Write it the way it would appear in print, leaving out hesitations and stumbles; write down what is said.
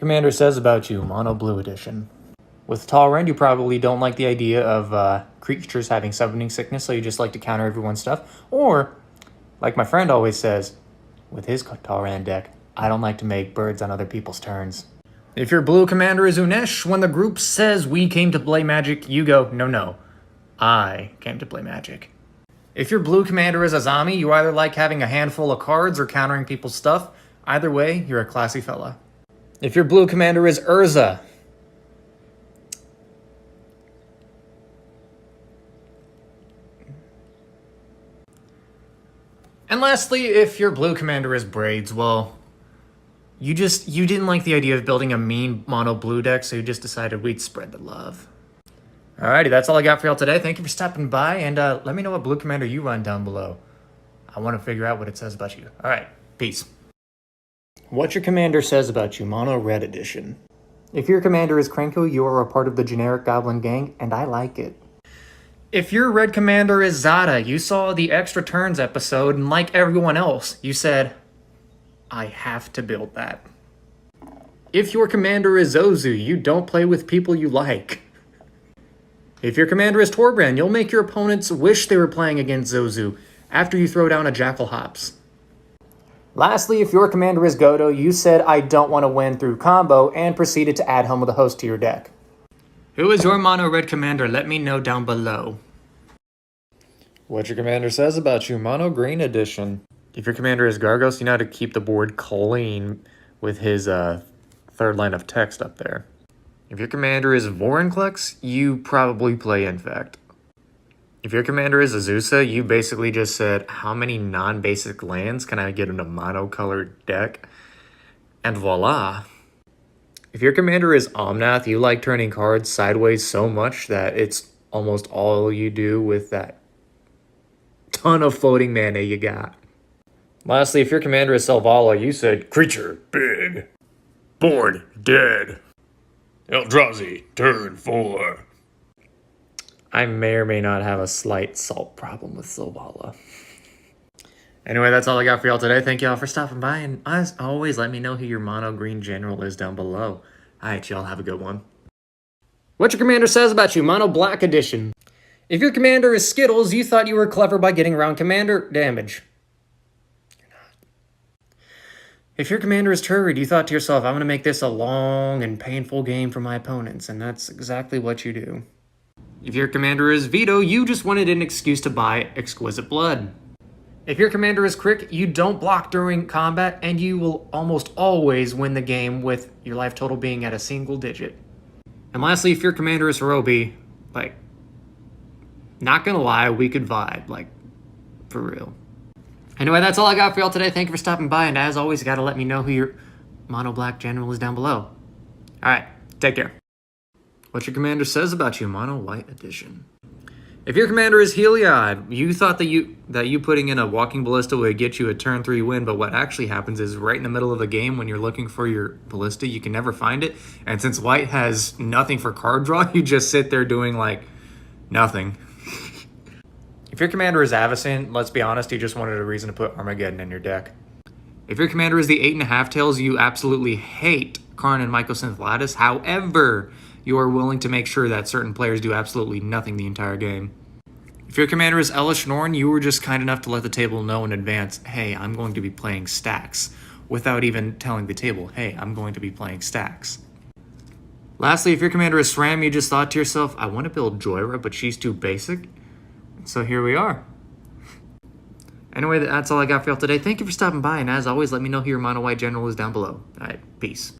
Commander says about you, Mono Blue Edition. With Tall Rend, you probably don't like the idea of creatures having summoning sickness, so you just like to counter everyone's stuff. Or, like my friend always says, with his Tall Rend deck, I don't like to make birds on other people's turns. If your blue commander is Unesh, when the group says we came to play Magic, you go, no, I came to play Magic. If your blue commander is Azami, you either like having a handful of cards or countering people's stuff. Either way, you're a classy fella. If your blue commander is Urza, and lastly, if your blue commander is Braids, well, you didn't like the idea of building a mean mono blue deck, so you just decided we'd spread the love. Alrighty, that's all I got for y'all today. Thank you for stopping by, and let me know what blue commander you run down below. I want to figure out what it says about you. Alright, peace. What your commander says about you, Mono Red Edition. If your commander is Krenko, you are a part of the generic Goblin gang, and I like it. If your red commander is Zada, you saw the Extra Turns episode, and like everyone else, you said, I have to build that. If your commander is Zozu, you don't play with people you like. If your commander is Torbrand, you'll make your opponents wish they were playing against Zozu after you throw down a Jackal Hops. Lastly, if your commander is Godo, you said I don't want to win through combo and proceeded to add Home of the Host to your deck. Who is your mono red commander? Let me know down below. What your commander says about you, Mono Green Edition. If your commander is Gargos, you know how to keep the board clean with his third line of text up there. If your commander is Vorinclex, you probably play Infect. If your commander is Azusa, you basically just said, how many non-basic lands can I get in a mono-colored deck? And voila. If your commander is Omnath, you like turning cards sideways so much that it's almost all you do with that ton of floating mana you got. Lastly, if your commander is Selvala, you said, creature, big, board, dead. Eldrazi, turn 4. I may or may not have a slight salt problem with Selvala. Anyway, that's all I got for y'all today. Thank y'all for stopping by, and as always, let me know who your mono green general is down below. Alright, y'all, have a good one. What your commander says about you, Mono Black Edition. If your commander is Skittles, you thought you were clever by getting around commander damage. You're not. If your commander is Turrid, you thought to yourself, I'm going to make this a long and painful game for my opponents, and that's exactly what you do. If your commander is Vito, you just wanted an excuse to buy Exquisite Blood. If your commander is Crick, you don't block during combat, and you will almost always win the game with your life total being at a single digit. And lastly, if your commander is Hirobi, like, not gonna lie, we could vibe, like, for real. Anyway, that's all I got for y'all today. Thank you for stopping by, and as always, you gotta let me know who your mono black general is down below. Alright, take care. What your commander says about you, Mono White Edition. If your commander is Heliod, you thought that you putting in a Walking Ballista would get you a turn 3 win, but what actually happens is right in the middle of the game when you're looking for your Ballista, you can never find it. And since White has nothing for card draw, you just sit there doing, like, nothing. If your commander is Avacyn, let's be honest, you just wanted a reason to put Armageddon in your deck. If your commander is the 8.5 Tails, you absolutely hate Karn and Mycosynth Lattice. However, you are willing to make sure that certain players do absolutely nothing the entire game. If your commander is Elish Norn, you were just kind enough to let the table know in advance, hey, I'm going to be playing stacks, without even telling the table, hey, I'm going to be playing stacks. Lastly, if your commander is SRAM, you just thought to yourself, I want to build Joyra, but she's too basic. So here we are. Anyway, that's all I got for y'all today. Thank you for stopping by, and as always, let me know who your mono white general is down below. Alright, peace.